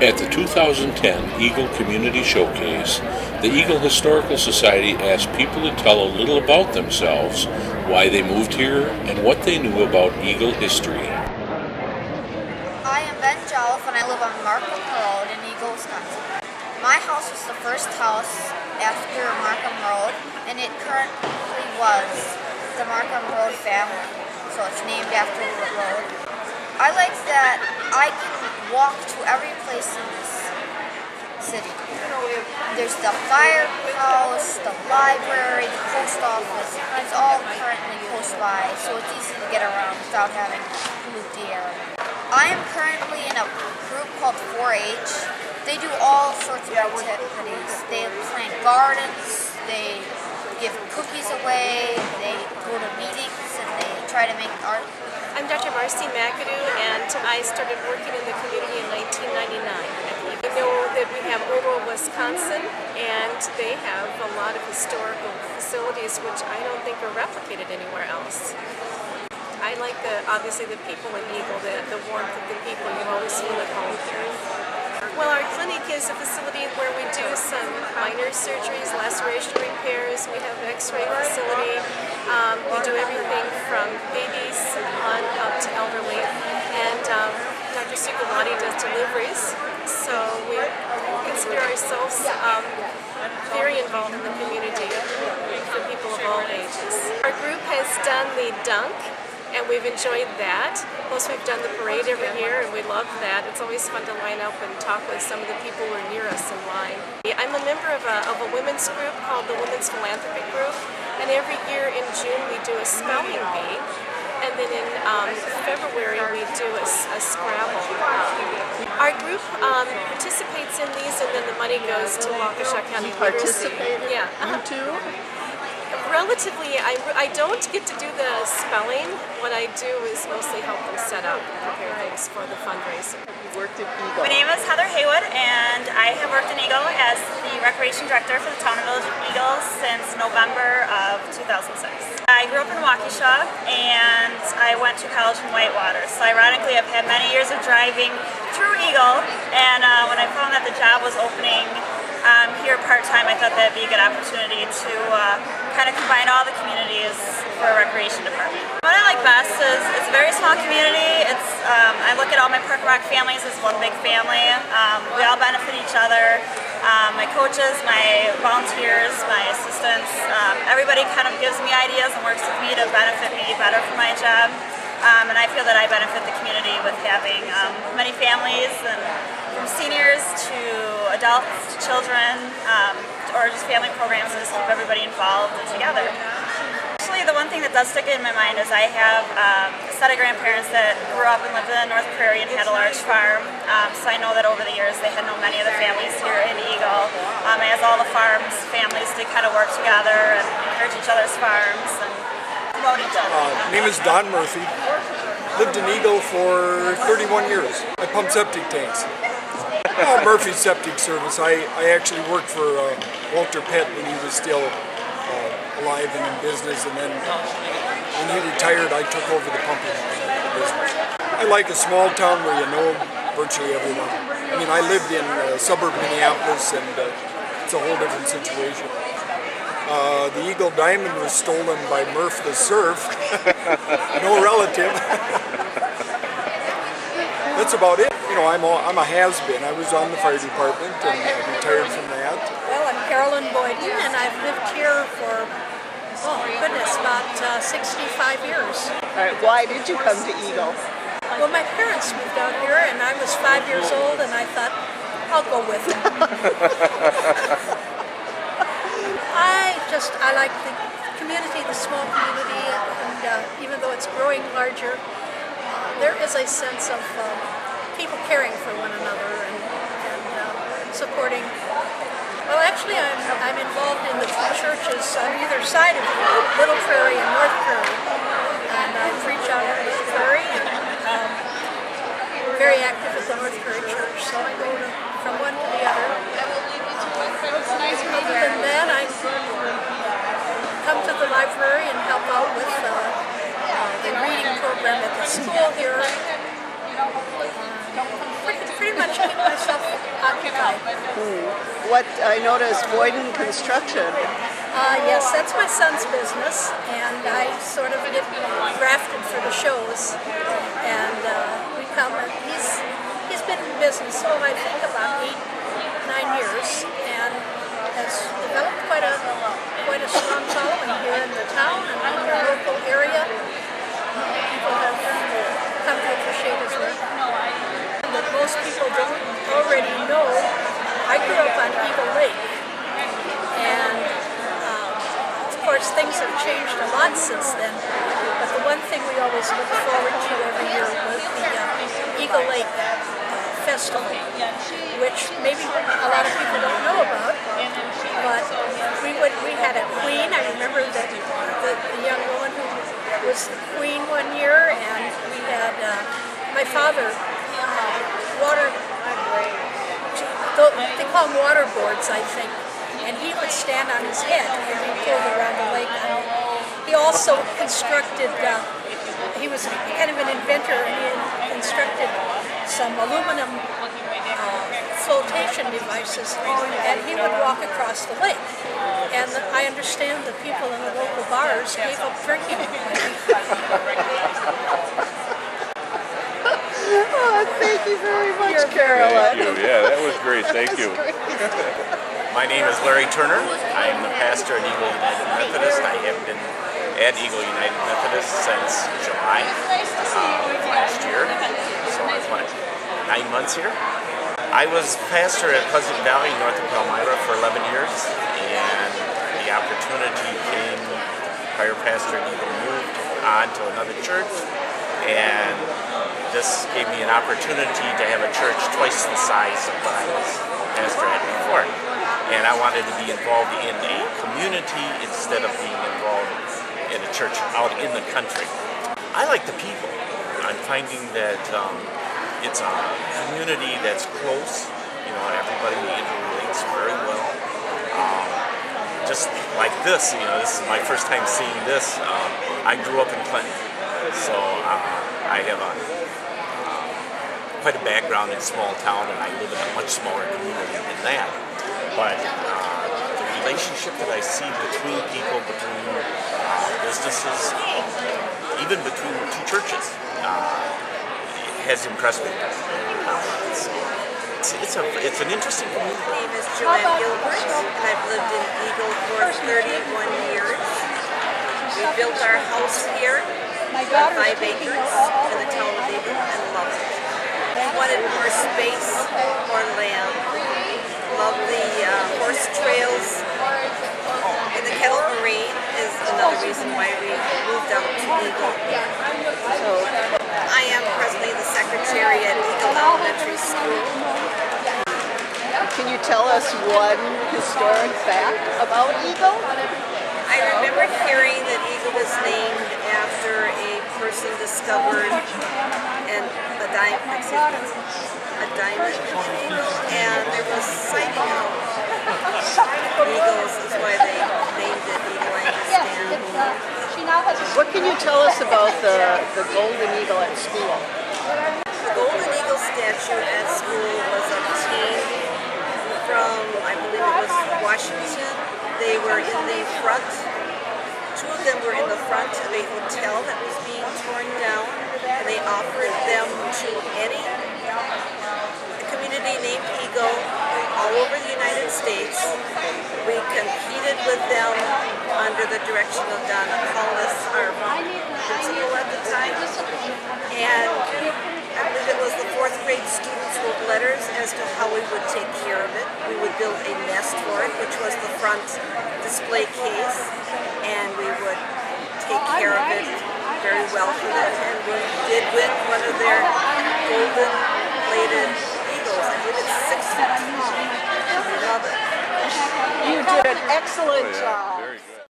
At the 2010 Eagle Community Showcase, the Eagle Historical Society asked people to tell a little about themselves, why they moved here, and what they knew about Eagle history. I am Ben Jolliff and I live on Markham Road in Eagle, Wisconsin. My house was the first house after Markham Road, and it currently was the Markham Road family, so it's named after the road. I like that I can walk to every place in this city. There's the firehouse, the library, the post office. It's all currently close by, so it's easy to get around without having to move the area. I am currently in a group called 4-H. They do all sorts of activities. They plant gardens, they give cookies away, they go to meetings, and they try to make art. I'm Dr. Marcy McAdoo, and I started working in the community in 1999. I know that we have Old Wisconsin, and they have a lot of historical facilities which I don't think are replicated anywhere else. I like obviously the people in Eagle, the warmth of the people. You always feel at home here. Well, our clinic is a facility where we do some minor surgeries, laceration repairs. We have an x-ray facility. We do everything from babies on up to elderly. And Dr. Sugalati does deliveries. So we consider ourselves very involved in the community for people of all ages. Our group has done the dunk, and we've enjoyed that. Plus we've done the parade every year, and we love that. It's always fun to line up and talk with some of the people who are near us in line. I'm a member of a women's group called the Women's Philanthropy Group, and every year in June we do a spelling bee, and then in February we do a Scrabble. Our group participates in these, and then the money goes to Waukesha County Literacy. Yeah. You too? Relatively, I don't get to do the spelling. What I do is mostly help them set up and prepare things for the fundraiser. You worked at Eagle. My name is Heather Haywood, and I have worked in Eagle as the Recreation Director for the Town and Village of Eagle since November of 2006. I grew up in Waukesha, and I went to college in Whitewater. So ironically, I've had many years of driving through Eagle, and when I found that the job was opening here part-time, I thought that'd be a good opportunity to kind of combine all the communities for a recreation department. What I like best is it's a very small community. It's I look at all my Park and Rec families as one big family. We all benefit each other. My coaches, my volunteers, my assistants, everybody kind of gives me ideas and works with me to benefit me better for my job. And I feel that I benefit the community with having many families, and from seniors to adults to children, or just family programs to just keep everybody involved and together. Actually, the one thing that does stick in my mind is I have a set of grandparents that grew up and lived in the North Prairie and had a large farm. So I know that over the years they had known many of the families here in Eagle, as all the farms families did kind of work together and encourage each other's farms and promote each other. My name is Don Murphy. Lived in Eagle for 31 years. I pump septic tanks. Murphy Septic Service. I actually worked for Walter Pett when he was still alive and in business, and then when he retired I took over the pumping business. I like a small town where you know virtually everyone. I mean, I lived in suburban Minneapolis, and it's a whole different situation. The Eagle Diamond was stolen by Murph the Surf. No relative. That's about it. You know, I'm a has-been. I was on the fire department and retired from that. Well, I'm Carolyn Boyden, and I've lived here for, oh goodness, about 65 years. All right, why did you come to Eagle? Well, my parents moved out here, and I was 5 years old, and I thought, I'll go with them. I like the community, the small community, and even though it's growing larger, there is a sense of people caring for one another and supporting. Well, actually, I'm involved in the two churches on either side of Little Prairie and North Prairie, and I preach out at Little Prairie, and very active at the North Prairie Church, so I go from one to the other. Other than that, I come to the library and help out with the reading program at the school here. Pretty much keep myself July. What I noticed, Boyden Construction. Yes, that's my son's business, and I sort of get drafted for the shows. And we come, and he's been in business, I think about 8-9 years, and has developed quite a strong following here in the town and in the local area. People have come to appreciate his work. That most people don't already know, I grew up on Eagle Lake, and of course things have changed a lot since then, but the one thing we always look forward to every year was the Eagle Lake Festival, which maybe a lot of people don't know about, but we had a queen. I remember that the young woman who was the queen one year, and we had my father they call them water boards, I think, and he would stand on his head and be pulled around the lake. And he also constructed, he was kind of an inventor, and he constructed some aluminum flotation devices, and he would walk across the lake. And I understand the people in the local bars gave up drinking. Oh, thank you very much, Carolyn. Thank you. Yeah, that was great. Thank you. My name is Larry Turner. I am the pastor at Eagle United Methodist. I have been at Eagle United Methodist since July of last year. So I've been 9 months here. I was pastor at Pleasant Valley, north of Palmyra, for 11 years, and the opportunity came. Prior pastor at Eagle moved on to another church, and this gave me an opportunity to have a church twice the size of what I was pastor at before. And I wanted to be involved in a community instead of being involved in a church out in the country. I like the people. I'm finding that it's a community that's close. You know, everybody interrelates very well. Just like this, this is my first time seeing this. I grew up in Clinton, so I have quite a background in small town, and I live in a much smaller community than that. But the relationship that I see between people, between businesses, even between two churches, has impressed me. It's an interesting community. My name is Joanne Gilbert, and I've lived in Eagle for 31 years. We built our house here on 5 acres in the town of Eagle and love it. We wanted more space, more land. Love the horse trails. And the Kettle Marine is another reason why we moved out to Eagle. So I am presently the secretary at Eagle Elementary School. Can you tell us one historic fact about Eagle? I remember hearing that Eagle was named after a person discovered a diamond, and there was sighting of eagles, is why they named it Eagle, I understand. What can you tell us about the Golden Eagle at school? The Golden Eagle statue at school was obtained from, I believe it was Washington. They were in the front. 2 of them were in the front of a hotel that was being torn down, and they offered them to any community named Eagle all over the United States. We competed with them under the direction of Donna Collis, our principal at the time, and I believe it was the 4th grade students wrote letters as to how we would take care of it. We would build a nest for it, which was the front display case, and we would take care of it very well for them. And we did win one of their golden plated eagles. I believe it's 6 feet tall. We love it. You did an excellent job.